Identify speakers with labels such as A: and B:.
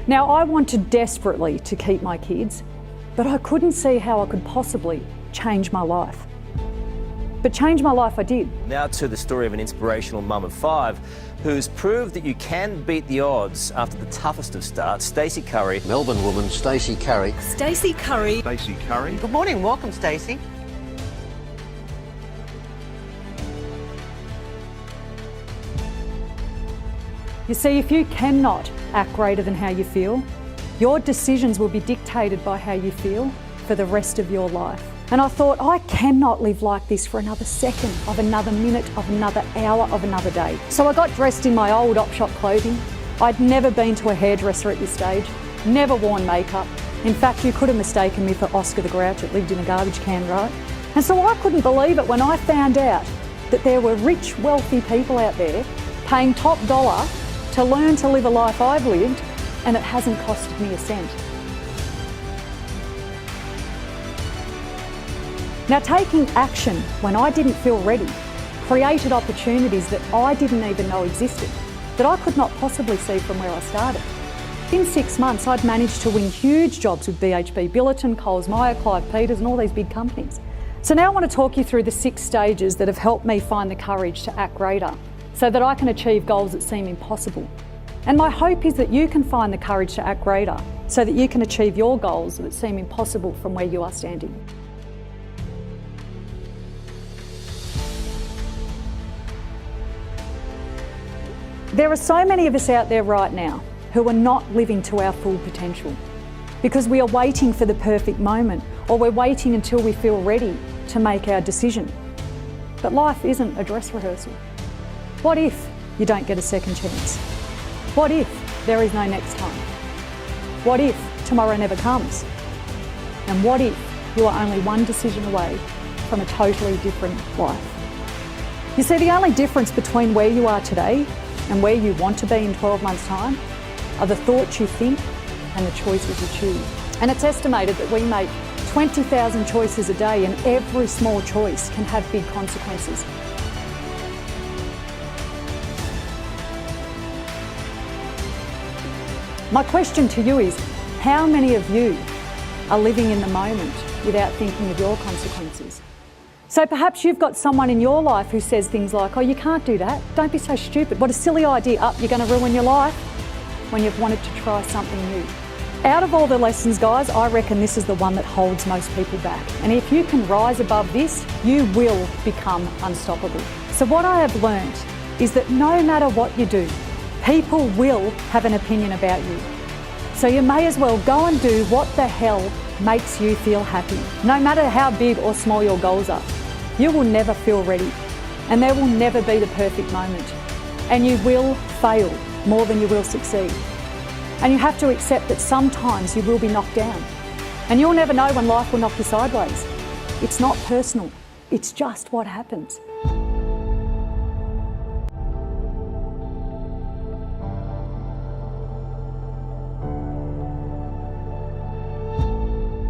A: Now, I wanted desperately to keep my kids, but I couldn't see how I could possibly change my life. But change my life I did.
B: Now to the story of an inspirational mum of 5 who's proved that you can beat the odds after the toughest of starts. Stacey Currie.
C: Melbourne woman Stacey Currie.
D: Stacey Currie.
E: Stacey Currie.
D: Good morning, welcome Stacey.
A: You see, if you cannot act greater than how you feel, your decisions will be dictated by how you feel for the rest of your life. And I thought, I cannot live like this for another second, of another minute, of another hour, of another day. So I got dressed in my old op shop clothing. I'd never been to a hairdresser at this stage, never worn makeup. In fact, you could have mistaken me for Oscar the Grouch that lived in a garbage can, right? And so I couldn't believe it when I found out that there were rich, wealthy people out there paying top dollar to learn to live a life I've lived, and it hasn't costed me a cent. Now, taking action when I didn't feel ready created opportunities that I didn't even know existed, that I could not possibly see from where I started. In 6 months, I'd managed to win huge jobs with BHP Billiton, Coles Myer, Clive Peters and all these big companies. So now I want to talk you through the 6 stages that have helped me find the courage to act greater so that I can achieve goals that seem impossible. And my hope is that you can find the courage to act greater so that you can achieve your goals that seem impossible from where you are standing. There are so many of us out there right now who are not living to our full potential because we are waiting for the perfect moment, or we're waiting until we feel ready to make our decision. But life isn't a dress rehearsal. What if you don't get a second chance? What if there is no next time? What if tomorrow never comes? And what if you are only one decision away from a totally different life? You see, the only difference between where you are today and where you want to be in 12 months' time are the thoughts you think and the choices you choose. And it's estimated that we make 20,000 choices a day, and every small choice can have big consequences. My question to you is, how many of you are living in the moment without thinking of your consequences? So perhaps you've got someone in your life who says things like, oh, you can't do that. Don't be so stupid. What a silly idea. You're going to ruin your life, when you've wanted to try something new. Out of all the lessons, guys, I reckon this is the one that holds most people back. And if you can rise above this, you will become unstoppable. So what I have learned is that no matter what you do, people will have an opinion about you. So you may as well go and do what the hell makes you feel happy. No matter how big or small your goals are, you will never feel ready, and there will never be the perfect moment. And you will fail more than you will succeed. And you have to accept that sometimes you will be knocked down. And you'll never know when life will knock you sideways. It's not personal, it's just what happens.